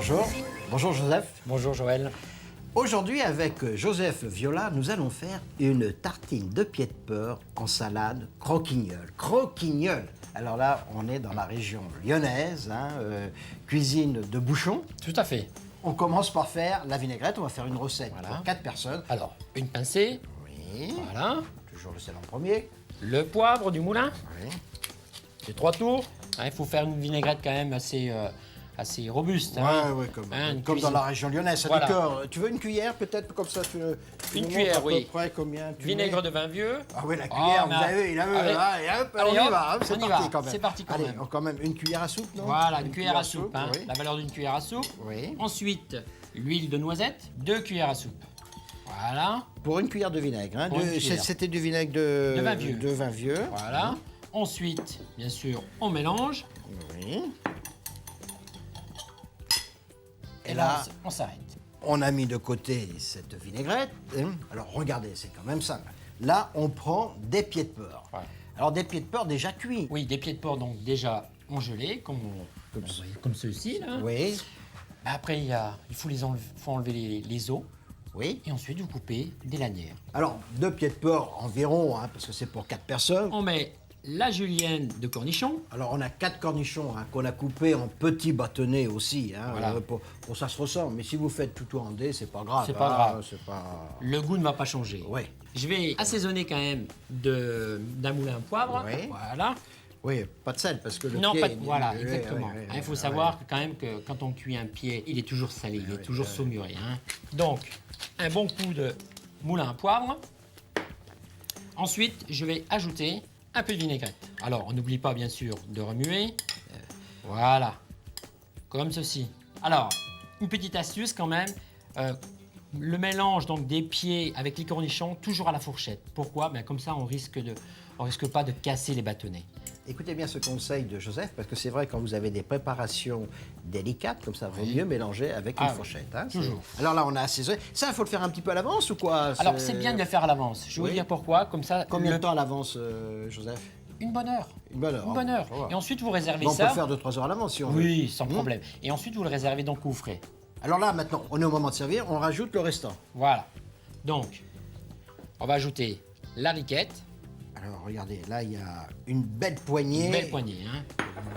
Bonjour. Bonjour Joseph. Bonjour Joël. Aujourd'hui, avec Joseph Viola, nous allons faire une tartine de pied de porc en salade croquignole. Croquignole. Alors là, on est dans la région lyonnaise, cuisine de bouchon. Tout à fait. On commence par faire la vinaigrette. On va faire une recette Voilà. pour 4 personnes. Alors, une pincée. Oui. Voilà. Toujours le sel en premier. Le poivre du moulin. Oui. Les 3 tours. Il faut faire une vinaigrette quand même assez robuste. Ouais, comme Une dans cuisine. la région lyonnaise. Ça Voilà. décore. Tu veux une cuillère peut-être comme ça tu Une nous cuillère, montres à oui. peu près combien tu Vinaigre mets. de vin vieux. Ah oui, la cuillère, vous avez, il a vu. Allez. Allez, hop, Allez, on y hop, va. on y parti va. quand même. C'est parti quand Allez, même. quand même une cuillère à soupe, non? Voilà, une cuillère à soupe. oui. La valeur d'une cuillère à soupe. Oui. Ensuite, l'huile de noisette, 2 cuillères à soupe. Voilà. Pour une cuillère de vinaigre. Pour une cuillère. C'était du vinaigre de De vin vieux. De vin vieux. Voilà. Ensuite, bien sûr, on mélange. Oui. Et là, on s'arrête. On a mis de côté cette vinaigrette. Alors, regardez, c'est quand même simple. Là, on prend des pieds de porc. Voilà. Alors, des pieds de porc déjà cuits. Oui, des pieds de porc donc déjà congelés, comme ceux-ci. Là. Oui. Après, il faut enlever les os. Oui. Et ensuite, vous coupez des lanières. Alors, 2 pieds de porc environ, parce que c'est pour 4 personnes. On met la julienne de cornichon. Alors, on a 4 cornichons qu'on a coupés en petits bâtonnets aussi. Voilà. Pour ça se ressemble. Mais si vous faites tout en dés, c'est pas grave. C'est pas grave. C'est pas... Le goût ne va pas changer. Oui. Je vais assaisonner quand même d'un moulin à poivre. Oui. Voilà. Oui, pas de sel, parce que le Non, pied... pas de, voilà, oui, exactement. oui, Il faut oui, savoir quand même que quand on cuit un pied, il est toujours salé, il est toujours saumuré. Donc, un bon coup de moulin à poivre. Ensuite, je vais ajouter un peu de vinaigrette. Alors, on n'oublie pas bien sûr de remuer. Voilà, comme ceci. Alors, une petite astuce quand même. Le mélange donc des pieds avec les cornichons toujours à la fourchette. Pourquoi? Comme ça, on risque pas de casser les bâtonnets. Écoutez bien ce conseil de Joseph, parce que c'est vrai, quand vous avez des préparations délicates, comme ça, il vaut mieux mélanger avec une fourchette. toujours. Alors là, on a assaisonné. Ça, il faut le faire un petit peu à l'avance ou quoi? Alors, c'est bien de le faire à l'avance. Je vais vous dire pourquoi. Comme ça, Combien de temps à l'avance, Joseph? Une bonne heure. Une bonne heure. Une bonne heure. Ça va. Et ensuite, vous réservez Bon, on ça. peut faire 2-3 heures à l'avance si on veut. Oui, sans problème. Et ensuite, vous le réservez donc au frais. Alors là, maintenant, on est au moment de servir, on rajoute le restant. Voilà. Donc, on va ajouter la riquette. Alors, regardez, là, il y a une belle poignée, Une belle poignée.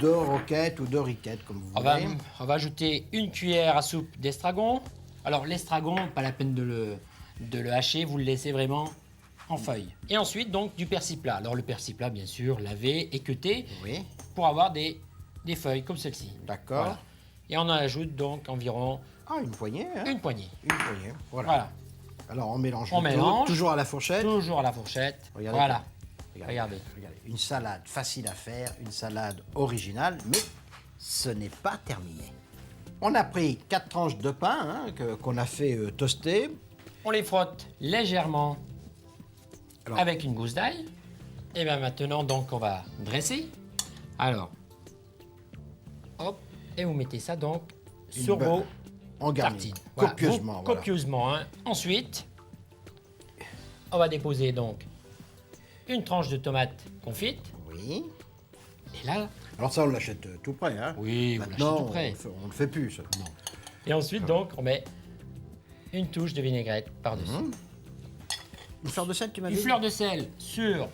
de roquettes ou de riquettes, comme vous voulez. On va ajouter une cuillère à soupe d'estragon. Alors, l'estragon, pas la peine de le hacher, vous le laissez vraiment en feuilles. Et ensuite, donc, du persil plat. Alors, le persil plat, bien sûr, lavé, équeuté, Oui, pour avoir des feuilles comme celle-ci. d'accord. Voilà. Et on en ajoute donc environ Ah, une poignée, une poignée. Une poignée, voilà. Voilà. Alors, on mélange On le tout, mélange. toujours à la fourchette. Toujours à la fourchette. Regardez. Voilà. Regardez. Une salade facile à faire, une salade originale, mais ce n'est pas terminé. On a pris 4 tranches de pain qu'on a fait toaster. On les frotte légèrement Alors- avec une gousse d'ail. Et bien maintenant, donc, on va dresser. Alors, hop, et vous mettez ça donc sur bonne- vos On garnit tartines. Voilà, copieusement. vous- voilà. Copieusement. Ensuite, on va déposer donc une tranche de tomate confite. Oui. Et là, Alors ça, on l'achète tout prêt. oui, vous Maintenant, l'achetez tout prêt. on le fait plus. Ça. Et ensuite, donc, on met une touche de vinaigrette par-dessus. Une fleur de sel, tu m'as Une dit? fleur de sel sur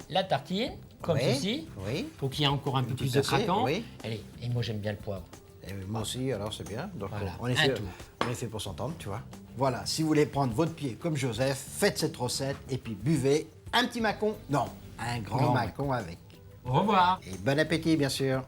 la tartine, comme Oui, ceci, Oui. pour qu'il y ait encore un peu plus de assez, craquant. oui. Allez, et moi j'aime bien le poivre. Et moi aussi, alors c'est bien. Donc Voilà, on est un fait, tour. on est fait pour s'entendre, tu vois. Voilà, si vous voulez prendre votre pied comme Joseph, faites cette recette et puis buvez un petit macon. Non, un grand Grand macon avec. Au revoir. Et bon appétit, bien sûr.